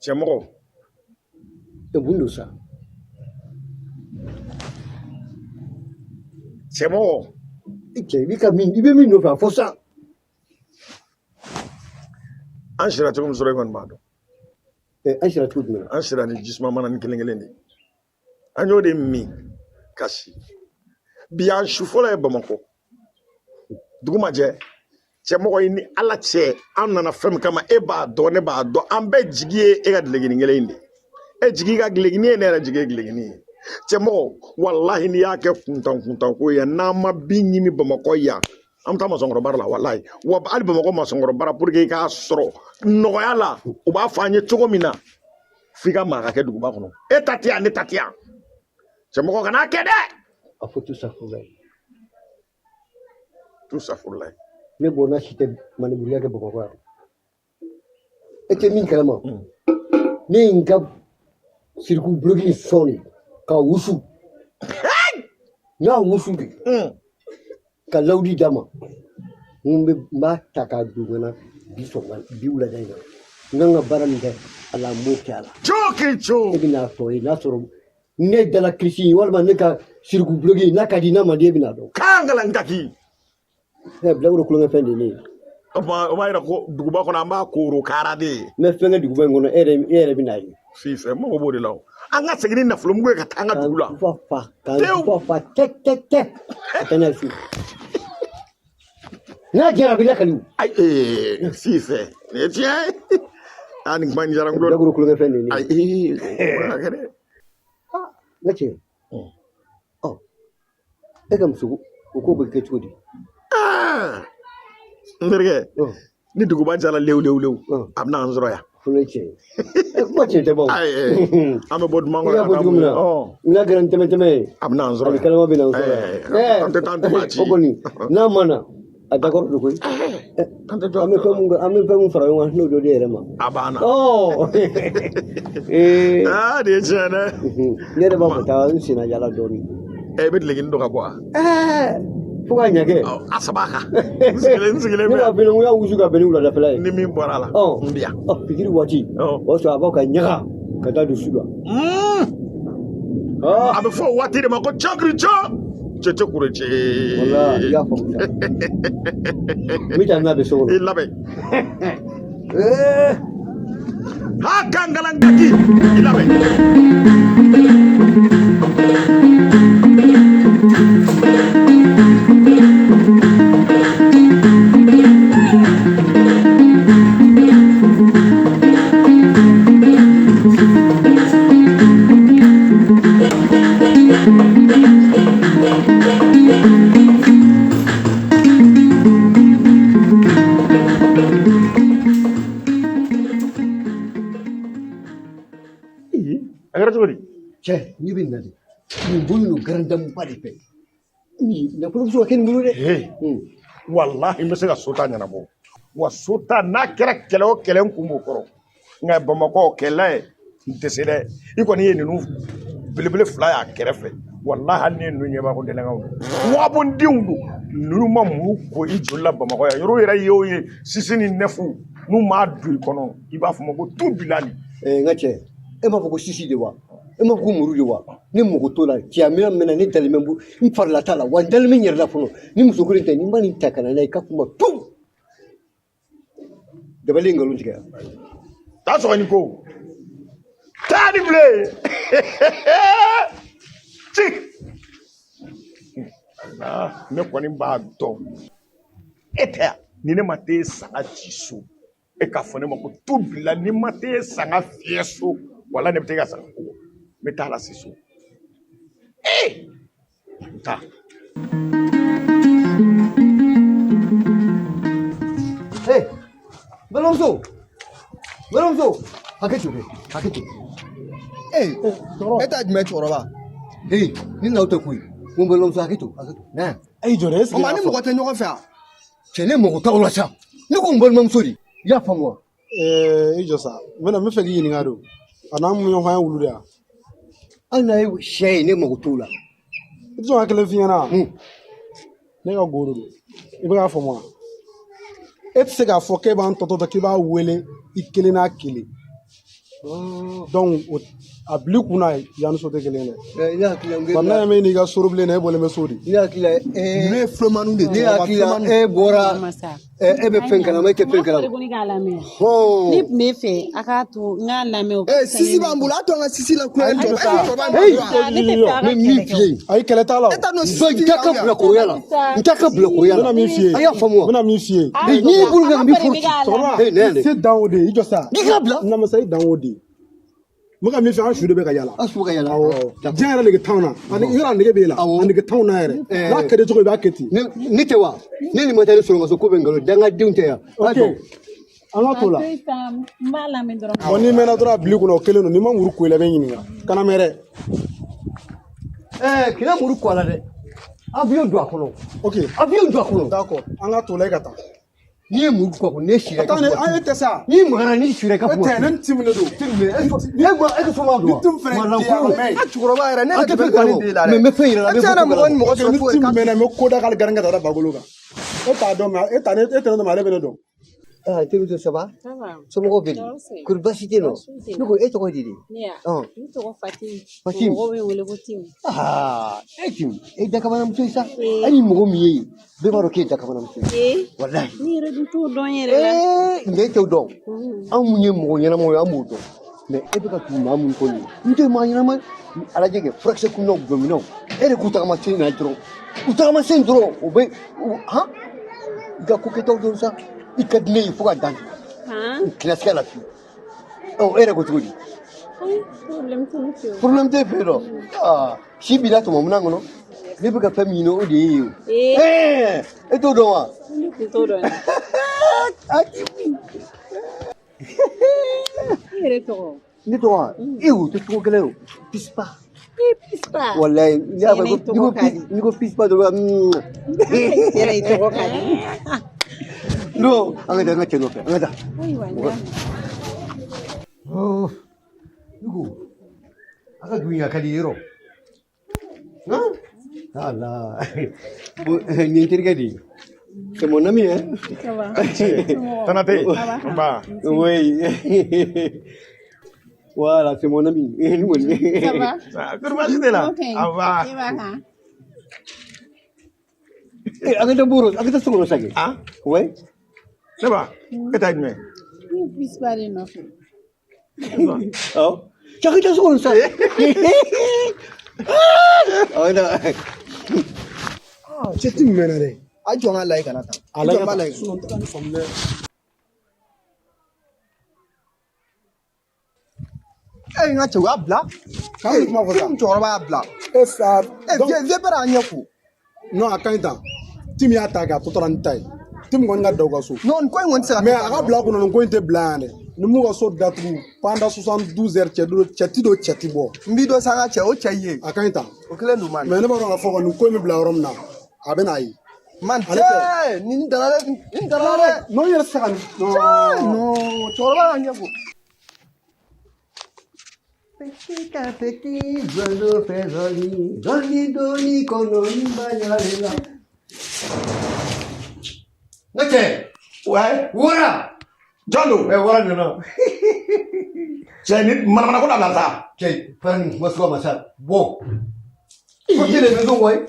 Jamoro. E bundo sa. Jamoro. Ike bi ka min ibe min no fa fosa. Anshira tukum Sulaiman Mado. Anshira tukum. Anshira ni jisma mana ni kelengele. Anyo de mi kashi. Bi anshu fola e Bamako. Duguma je. Jamoro ni ala che an nana fem kama e ba do ne ba do an be jigie e ga delegini ngele indi. E jigi ga delegini e na jigi delegini. Jamoro wallahi ni yake funtan ko ya na ma binyi mi Bamako ya. Am ta masongoro bara la wallahi wa ali Bamako masongoro bara pour que ka soro noya la u ba fanye cogo mina fika ma ka ke duguba kono e tatia ne tatia Jamoro kana kede A faut tout ça pour là. tout ça pour là Ne bona chite maniburiya ke Bamako. Ete min kalama. Ne inga circuit bloqué soni ka wusu. Na wusu bi. Ka laudi dama ngumbe ma taka dugana bisonga biula dayna nganga baramde ala mokala choki ebina to ina soro ne dala krisi walma ne ka sirgu blogi na kadina ma de bina do kangala ngaki e blawro kulunga fende ni o ira ko duguba kono amba koro karade me fenga duguba ngono ere bina yi si fe mo bodi law anga segini na fulum gwe ka tanga dugula fa tek atana su na jara bila kalu ay si fe ne tiens ani man jarang do blawro kulunga fende ni ay kare ngache oh egam su ko be ke chudi nderge ni duguba jala lew amna anzoro ya fuleche ko che te bon ay am bod mango ya bod gumna na garan teme amna anzoro kalama bina usoro tante machi ogoni na mana adakor do koy tante do ame famu fara yo no do de rema abana oh de jana ne de ba ta sina jala doni bet legin do ka kwa fuga nyake asabaka sigile ne ba binu ya wusu ka benu la fela ni mi borala ndia fikiri wati o so abaka nyaka kada do suba abe fo wati de mako chakri chete kureche wala ya fo mi ta na be so labe Ha kangalangaki. Il avait. Agar tu beri. Cɛ n'i bɛ na de nin bolo n'o garandamuba de fɛ nin nafolo bɛ se ka kɛ nin bolo dɛ. Hey. Wallahi n bɛ se ka so ta ɲɛnabɔ wa so ta n'a kɛra kɛlɛ o kɛlɛ n kun b'o kɔrɔ nka Bamakɔ kɛlɛ n tɛ se dɛ i kɔni ye ninnu belebele fila y'a kɛrɛfɛ wallahi hali ni ye ninnu ɲɛbaa ko dɛnɛnkanw don wabondenw don ninnu ma muru ko i joli la Bamakɔ yan yɔrɔ yɛrɛ ye o ye sisi ni nɛfu n'u m'a don i kɔnɔ i b'a fɔ ma ko tu bilali. n ka cɛ e m'a fɔ ko sisi de wa e m'a fɔ ko muru de wa ne mago t'o la cɛya minɛn min na ne dalen bɛ n farila t'a la wa n dalen bɛ n yɛrɛ la fɔlɔ ni muso kelen tɛ ni ma nin ta ka na n'a ye ka kuma tu dabali ye nkalon tigɛ yan. Taa sɔgɔ ni ko taa ni bile ci ne kɔni b'a dɔn e tɛ yan ni ne ma t'e saga ci so e k'a fɔ ne ma ko tu bila ni ma t'e saga fiyɛ so wala ne bɛ t'e ka saga ko n bɛ taa la si so taa. Balimamuso hakɛ to dɛ hakɛ to. e t'a jumɛn cɛkɔrɔba. ni n'aw tɛ koyi n balimamuso hakɛ to na. a y'i jɔ dɛ est-ce que ni mɔgɔ tɛ ɲɔgɔn fɛ yan. cɛ ne mago t'aw la sa ne ko n balimamuso de i y'a faamu wa. i jɔ sa n bɛ fɛ k'i ɲininka don a n'an mun ɲɔgɔn ye wulu de yan. hali n'a ye sɛ ye ne mago t'o la. i tɛ sɔn ka kelen f'i ɲɛna. ne ka goro don i bɛ k'a faamu wa. e tɛ se k'a fɔ k'e b'an tɔtɔ k'i b'a wele i kelen n'a kelen. donc a bila i kunna yanni so tɛ kelen dɛ. ne hakili la bari n'a ye min n'i ka soro bilen na e bɔlen bɛ so de. ne hakili la ne ye filomaniw de ye. ne hakili la e bɔra e bɛ fɛn kalama e tɛ fɛn kalama. Ne tun bɛ fɛ a k'a to n k'a lamɛn. sisi b'an bolo a to an ka sisi la kuya jɔ sa. ne min f'i ye. ayi kɛlɛ t'a la o. n t'a ka bila koroya la n t'a ka bila koroya la. n bɛna min f'i ye. a y'a faamu wa. n bɛna min f'i ye. n'i y'i bolo kɛ n b'i furu. cɛkɔrɔba se dan o de ye i jɔ sa. i k'a bila. namasa i dan o de ye. n bɛ ka min f'i ye an su de bɛ ka yala. an su bɛ ka yala. diɲɛ yɛrɛ nege t'anw na a nege b'e la a nege t'anw na yɛrɛ n'a kɛra cogo i b'a kɛ ten. ne tɛ wa ne ni ma taa ni sɔrɔmaso ko bɛ nkalon dangadenw tɛ yan. ok an ka t'o la. n b'a lamɛn dɔrɔn. bon n'i mɛnna dɔrɔn a bili kunna o kelen don n'i ma muru ko i la i bɛ n ɲininka kana mɛn dɛ. kɛlɛ muru kɔ a la dɛ avion don a kɔnɔ. ok avion don a kɔnɔ. d'accord an ka t'o la i ka taa. n'i ye muru kɔ ne sira i ka kuma. an ye tɛ sa. n'i magara n'i sira i ka kuma. tɛ ne ti minɛ don. e ka so ma don wa. ni tun fɛnɛ diya a cɛkɔrɔba yɛrɛ ne yɛrɛ de bɛ kɔni de la dɛ. mais n bɛ fɛn yira la. a tɛ na mɔgɔ ni mɔgɔ sɔrɔ foyi kan. ni tun mɛnna n bɛ ko da k'ale garan ka taa ba bolo kan. e t'a dɔn mɛ e tɛ ne dɔn mɛ ale bɛ ne dɔn. terimuso ça va. somɔgɔw bɛ di. kɔri baasi tɛ yen nɔ. ne ko e tɔgɔ di de. ne tɔgɔ Fatimu. Fatimu. mɔgɔw bɛ n wele ko Timu. e Timu e dakabanamuso ye sa. hali mɔgɔ min ye yen bɛɛ b'a dɔn k'e ye dakabanamuso ye. walahi. ne yɛrɛ dun t'o dɔn yɛrɛ la. nka e t'o dɔn. anw mun ye mɔgɔ ɲɛnamaw ye an b'o dɔn. mais e bɛ ka tugu maa mun kɔ nin ye n tɛ maa ɲɛnama ye. ala jɛ kɛ furakisɛ kunnaw gɔminnaw e de k'u tagamasen na dɔrɔn u tagamasen dɔrɔn u bɛ han i ka ko kɛtaw dɔn sa i ka di ne ye fo ka dan tɛmɛ kilasiga la fiyewu e yɛrɛ ko cogo di. problème tɛ fɛ dɔ si b'i la tuma min kɔnɔ ne bɛ ka fɛn min ɲini o de ye ye o. e t'o dɔn wa. n t'o dɔn. i yɛrɛ tɔgɔ. ne tɔgɔ e o tɛ cogo gɛlɛn o pispa. Pispa. walayi n'i ko pispa dɔrɔn yɛrɛ i tɔgɔ ka di. non an ka taa an ka cɛ nɔfɛ an ka taa. ayiwa n y'a Nugu a ka dugu in a ka di yɔrɔ ala nin ye n terikɛ de ye c'est mon ami hein. ça va. Tanate ba. oui voilà c'est mon ami. ça va. Kurbashi de la. ok Ava. i b'a kan. a ka taa boro a ka taa so kɔnɔ sa kɛ. Ah? oui. Ne ba. E t'a jumɛn? ne Pispa de nɔfɛ. Oh. Cakap dah seorang Ustaz. Oh, dah. Cɛti min mɛnna dɛ A jɔ n ka layɛ kana tan. a lajɛ Jɔ n b'a tan layɛ. n tɛ ka nin faamu dɛ N ka cɛ u y'a bila. k'an bɛ kuma fɔ sa Musokɔrɔba y'a bila. e sa donc Vieux père y'a ɲɛ ko. non a ka ɲi tan tim y'a ta kɛ a tɔ tora nin ta ye tim kɔni ka da u ka so Non, nin ko in kɔni tɛ se ka mais a ka bila a kunna nin ko in tɛ bila yan dɛ ni m'u ka so datugu pendant 72 heures cɛ ti don cɛ ti bɔ n b'i dɔn sa n ka cɛ o cɛ ye. a ka ɲi tan O kelen don man. mais ne b'a dɔn k'a fɔ kɔni ko in bɛ bila yɔrɔ min na a bɛ n'a ye Man Ale cɛ nin dara dɛ nin dara dɛ. non i yɛrɛ tɛ se ka nin Non, cɛkɔrɔba y'a ɲɛ ko. Petit à petit, l'oiseau fait joli, joli doni koloni banyalela. Nake, Ouais. wara. Jɔn don. Wara nana. Cɛ ni manamana ko dabila sa. Cɛ, pani, masuka masa. Bon. Sortez les maisons, ouais.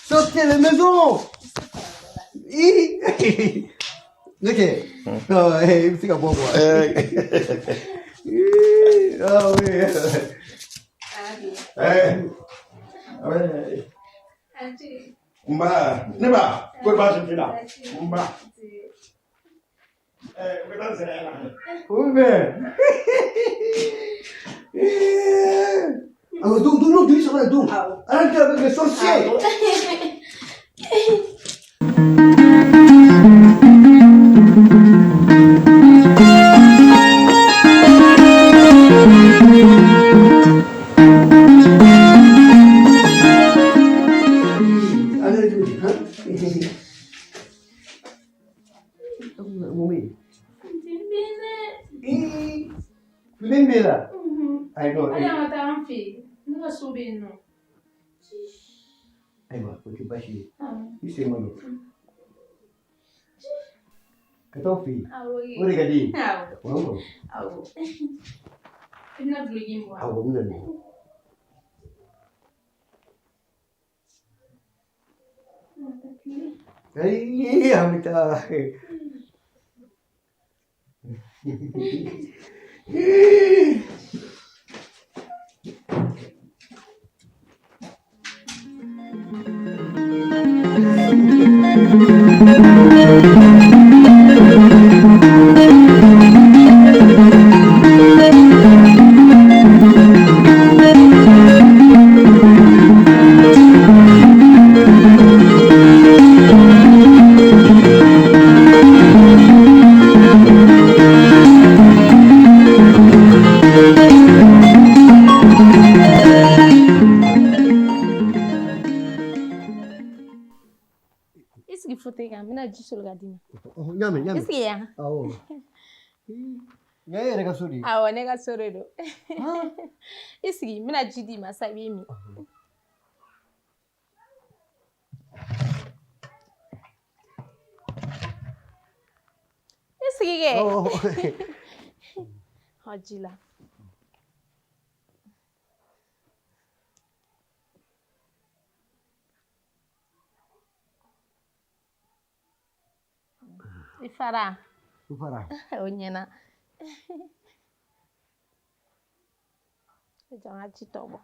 Sortez les maisons. Nake. Non, il me fait un bon bois. Ah oui. Nba ne ba ko ba sin fila. Nba. Ko tan sera la. Ouvert. Alors donc, non, tu seras donc. Arrête avec les sorciers. Bimbela. I know. Ayah mata amfi. Nunca soube não. Aiwa, porque baixi. Ah, Isso é mano. Katofi. oi. Ore gadi. Ah, Wow. ah. Ina vlogin mo. Awo mnan. Ai, amita. Isigi fote kan mina jisol gadina. Oh, nyame, nyame. Isigi ya. Awo. Nyaya reka sori. Awo ne ka sore do. Isigi mina jidi masa bi mi. Isigi ke. Oh. Hajila. Ifara. Ufara. Onyena. Jangan citobo.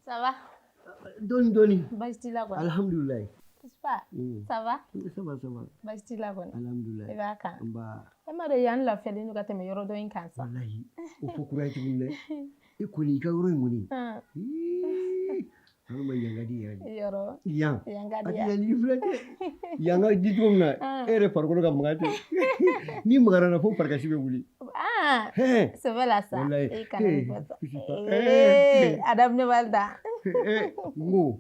Ça va? Doni, doni. Bastila quoi? Alhamdulillah. C'est pas? Ça va? Ça va, ça va. Bastila quoi? Alhamdulillah. Et va quand? Ba. E ma de yan la feli nu ka teme yoro do in kansa. Wallahi. O fo kura ti mulle. E ko ni ka woro muni. Ano mai yanga di yani. Yoro. Yang. Yanga Ati dia. yani fulate. Yanga di tumna. Ere farko ka mangate. Ni magara na fo parkasi be wuli. Ah. He. Se ve la sa. Wallahi. E kan ni foto. Eh. Adam ne balda. Ngo.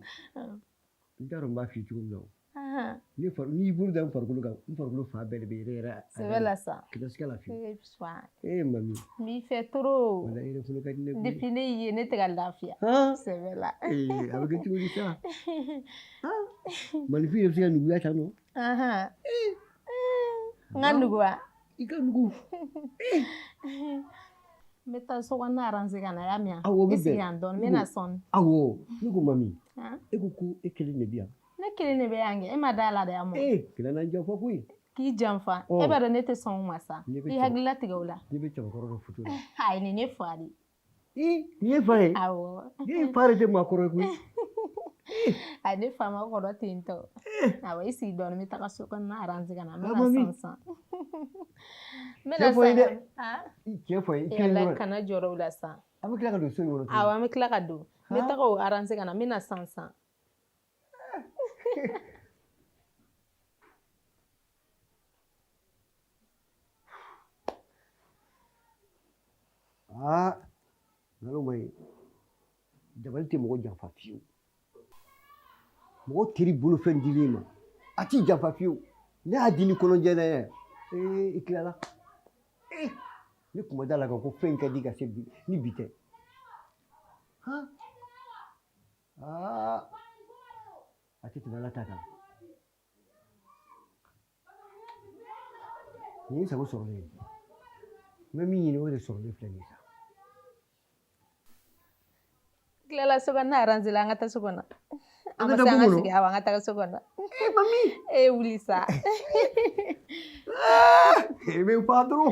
Ndaro ma fi tumna. Ah. Ni far ni bur dan farko ka. Farko fa be be rera. Se ve la sa. Kida skala fi. E swa. Mami. Mi fait trop. Wala ere fulo ka ne. Depuis ne ye ne te ga lafia. Ha. Se ve la. Avec tu dis ça. Mali fi yefsi ka nugu ya tano. Aha. Nganugwa. Ika nugu. N bɛ taa so kɔnɔna arranger ka na y'a mɛn Awɔ, o bɛ i sigi bɛn. yan dɔɔni n bɛ na sɔnni Awɔ, ne ko mami, Han? e ko ko e kelen de bi yan. ne kelen de bɛ yan kɛ e ma da la de yan mɔ Kelen na janfa koyi. k'i janfa Ɔ. e b'a dɔn ne tɛ sɔn o ma sa Ne bɛ i cɛ- hakilila tigɛ o la Ne bɛ cɛbakɔrɔ dɔ foto la. ayi nin ne fa de Nin ye fa ye? awɔ Ni fa yɛrɛ tɛ maakɔrɔ ye koyi. ayi ne fa ma kɔrɔ ten tɔ awɔ i sigi dɔɔni n bɛ taga so kɔnɔna arranger ka na n bɛ Ah, na mami. sisan n bɛ Cɛ fɔ ye dɛ. han Cɛ fa ye, i e kelen la dɔrɔn. kana jɔrɔ o la san An bɛ tila ka don so in kɔnɔ. awɔ an bɛ tila ka don n bɛ Han? taga o arranger ka na n bɛ na sisan Nkalon ma ɲi. Dabali tɛ mɔgɔ janfa fiyewu. Mɔgɔ teri bolofɛn dilen ma, a t'i janfa fiyewu. Ne y'a di ni kɔnɔjɛ na ye. I tilala. Ne kun ma d'a la kan ko fɛn in ka di ka se bi ni bi tɛ. A tɛ tɛmɛ Ala ta kan. Nin ye sago sɔrɔlen ye. N bɛ min ɲini o de sɔrɔlen filɛ nin ye sa. tilala so kɔnɔna arranger la an ka taa so kɔnɔ An an ka ma se taa an ka mun kɔnɔ? sigi awɔ an ka taga so kɔnɔ Mami! e wuli sa Meu padrão!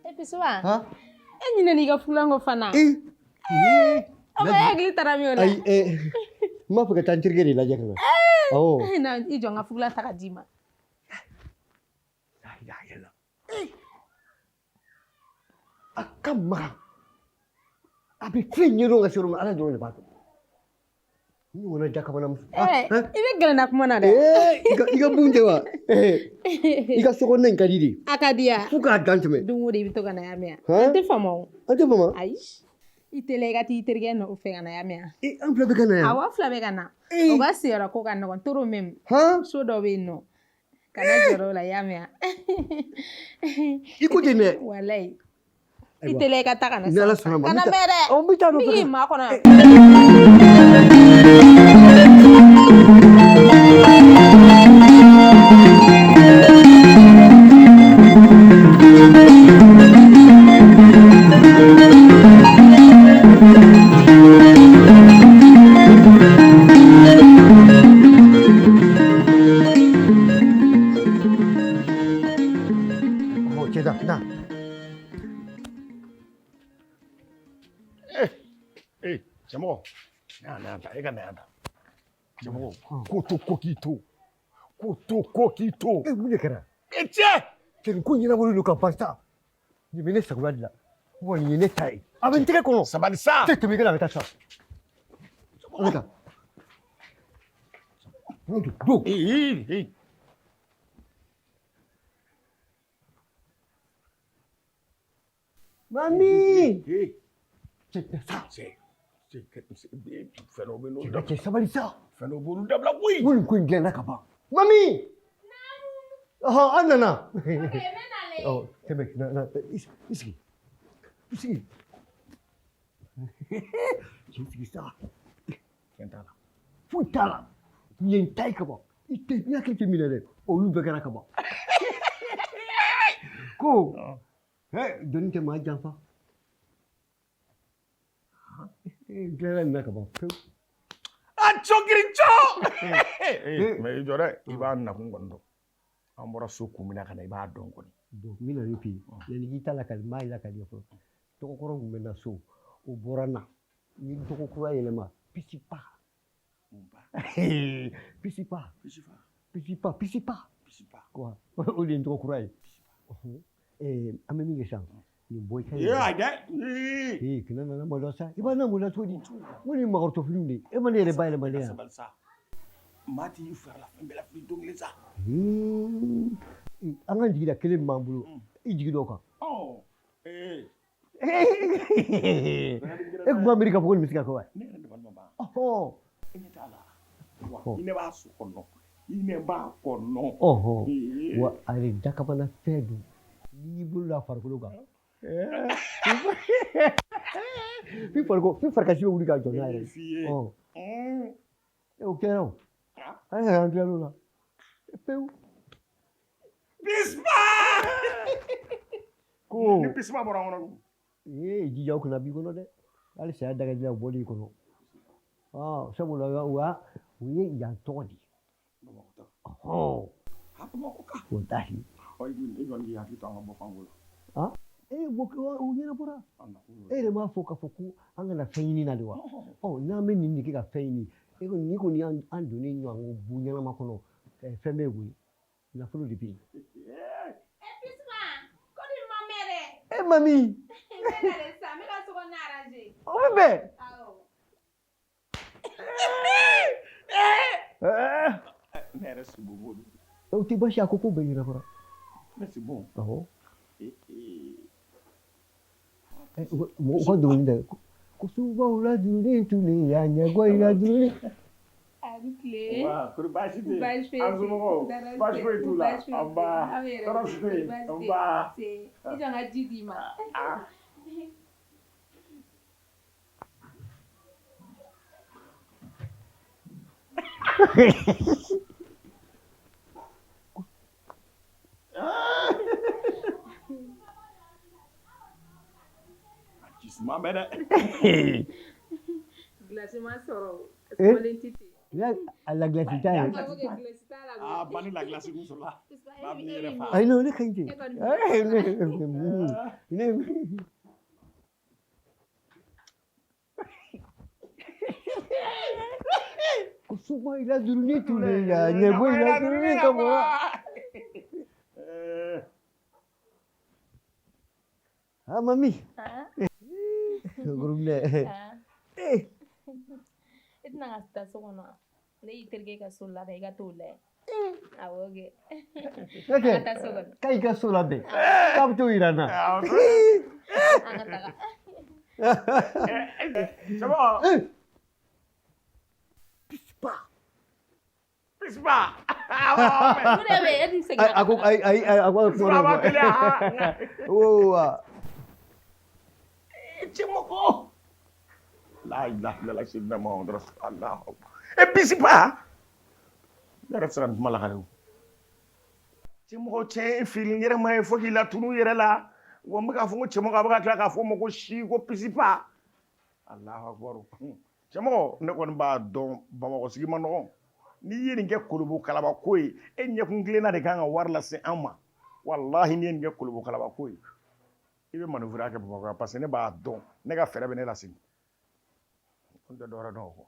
e Pisuwa Hã? e ɲinɛ n'i ka fulan ko fana aw bɛ hakili taara min o la Ai, n b'a fɛ ka taa n terikɛ de lajɛ ka na. Awɔ. na i jɔ n ka fulan ta ka d'i ma A ka magan. A bɛ fɛn ɲɛdɔn ka se yɔrɔ min Ala dɔrɔn de b'a dɔn. N ɲɔgɔnna jakabana muso. i bɛ gɛlɛnna kuma na dɛ I ka bun tɛ wa? I ka sokɔnɔna in ka di de. a ka di yan Fo k'a dan tɛmɛ. don o don i bɛ to ka na y'a mɛn Han? an tɛ fama o An tɛ fama? ayi i teliya i ka taa i terikɛ nɔfɛ ka na y'a mɛn An fila bɛ ka na yan. awɔ fila bɛ ka na o ka sigiyɔrɔ ko ka nɔgɔn toro mɛm Han? so dɔ bɛ yen nɔ kana jɔrɔ o la y'a mɛn I ko ten dɛ. walayi i Ayiwa. teliya i ka taa ka na Ni Ala sɔnna ma. kana mɛn dɛ N bɛ taa n bɛ nɔfɛ. k'i maa kɔnɔ yan Cɛ da, da. Cɛmɔgɔ na yan ta e ka na yan ta cɛmɔgɔ ko to ko k'i to ko to ko k'i to Mun de kɛra? e cɛ Cɛ nin ko ɲɛnabɔlen don ka ban sa. Nin bɛ ne sagoya de la. Wa nin ye ne ta ye. A bɛ n tɛgɛ kɔnɔ. sabali sa Tɛ tɛmɛ i ka na a bɛ taa sa. An bɛ taa. Don. Mami! fɛn dɔ bɛ n'o Cɛ cɛ sabali sa. fɛn dɔ b'olu dabila koyi Ko nin ko in dilanna ka ban. Mami! An nana. Tɛmɛ na i sigi. I sigi. Cɛ sigi sa. fɛn t'a la Foyi t'a la. Nin ye n ta ye ka ban. I hakili tɛ min na dɛ. Olu bɛɛ kɛra ka ban. Ko dɔnni tɛ maa janfa. Dilanna nin na ka ban pewu. a cɔkirincɔ mɛ i jɔ dɛ i b'a nakun kɔni dɔn an bɔra so kun min na ka na i b'a dɔn kɔni Bon min na ne fɛ yen yanni k'i ta la ka maa yira ka ɲɛ fɔlɔ tɔgɔkɔrɔ kun bɛ na so o bɔra n na n ye tɔgɔkura yɛlɛma pisipa pisipa pisipa pisipa quoi o de ye n tɔgɔkura ye an bɛ min kɛ sisan nin bɔ i ka kana nana maloya sa i b'a na maloya cogo di n ko nin ye makɔrɔtɔfiliw de ye e ma ne yɛrɛ bayɛlɛmalen yan maa t'i fara la fɛn bɛɛ la fili don kelen sa an ka jigida kelen min b'an bolo i jigi dɔ kan e tun b'a miiri k'a fɔ ko nin bɛ se ka kɛ wa ne yɛrɛ dabali ma ban ɔhɔn e ɲɛ t'a la wa i ne b'a so kɔnɔ i ɲɛ b'a kɔnɔ wa a ye dakabana fɛn don n'i bolola farikolo kan fi farikasi bɛ wuli ka jɔ n'a yɛrɛ o kɛra o an yɛrɛ an tilal'o la pewu Pisma ko ni Pisma bɔra kɔnɔ jija o kana b'i kɔnɔ dɛ hali saya dagaji a bɔl'i kɔnɔ sabula u ye yan tɔgɔ di walahi i kɔni k'i hakili to an ka bɔ fanko la u ɲɛnabɔra e yɛrɛ m'a fɔ k'a fɔ ko an kana fɛn ɲini na de wa n'an bɛ nin de kɛ ka fɛn ɲini ni kɔni y'an donnen ɲɔgɔn ko bu ɲɛnama kɔnɔ fɛn bɛ koyi nafolo de bɛ yen Pisma ko ni ma mɛn dɛ mami n bɛ na de sa n bɛ ka sokɔnɔna arranger o bɛ bɛn ne yɛrɛ si bɔ b'o o tɛ baasi a ko bɛɛ ɲɛnabɔra ne si bɔ awɔ u ka dɔnkili da ko subaw ladurunin tule a ɲɛgɔ i ladurunin a ni tile kori baasi tɛ baasi foyi an somɔgɔw baasi foyi t'u la an ba tɔɔrɔ si tɛ yen an ba i jɔ n ka ji d'i ma jisuma bɛ dɛ glace ma sɔrɔ sɔlen tɛ ten a la glace t'a ye glace t'a la ba ni la glace kun sɔrɔla ba bi yɛrɛ fa ayi non ne ka ɲi ten ko subaw ladurunin tule a ɲɛgɔ i ladurunin ka bɔ mami gurubinɛ i tɛna ka taa so kɔnɔ ne y'i terikɛ ka so labɛn i ka t'o layɛ awɔ kɛ an ka taa so kɔnɔ k'a y'i ka so labɛn k'a bɛ t'o yira n na an ka taga Pisma mun de bɛ yen e t'i segin a ko ayi a ko Pisma b'a kelen cɛmɔgɔ la ilaha illallah sayyidina Muhammad rasulullah Pisma ne yɛrɛ tɛ se ka nin kuma lakale o cɛmɔgɔ cɛ fili n yɛrɛ ma ye fo k'i latunu yɛrɛ la wa n bɛ k'a fɔ ko cɛmɔgɔ a bɛ ka tila k'a fɔ n ma ko si ko Pisma Allahu akbar cɛmɔgɔ ne kɔni b'a dɔn Bamakɔ sigi ma nɔgɔn n'i ye nin kɛ Kolobo Kalaba ko ye e ɲɛkun kelenna de kan ka wari lase an ma walahi n'i ye nin kɛ Kolobo Kalaba ko ye i bɛ manœuvre kɛ Bamakɔ parce que ne b'a dɔn ne ka fɛɛrɛ bɛ ne lasegin n tɛ dɔwɛrɛ dɔn o kɔ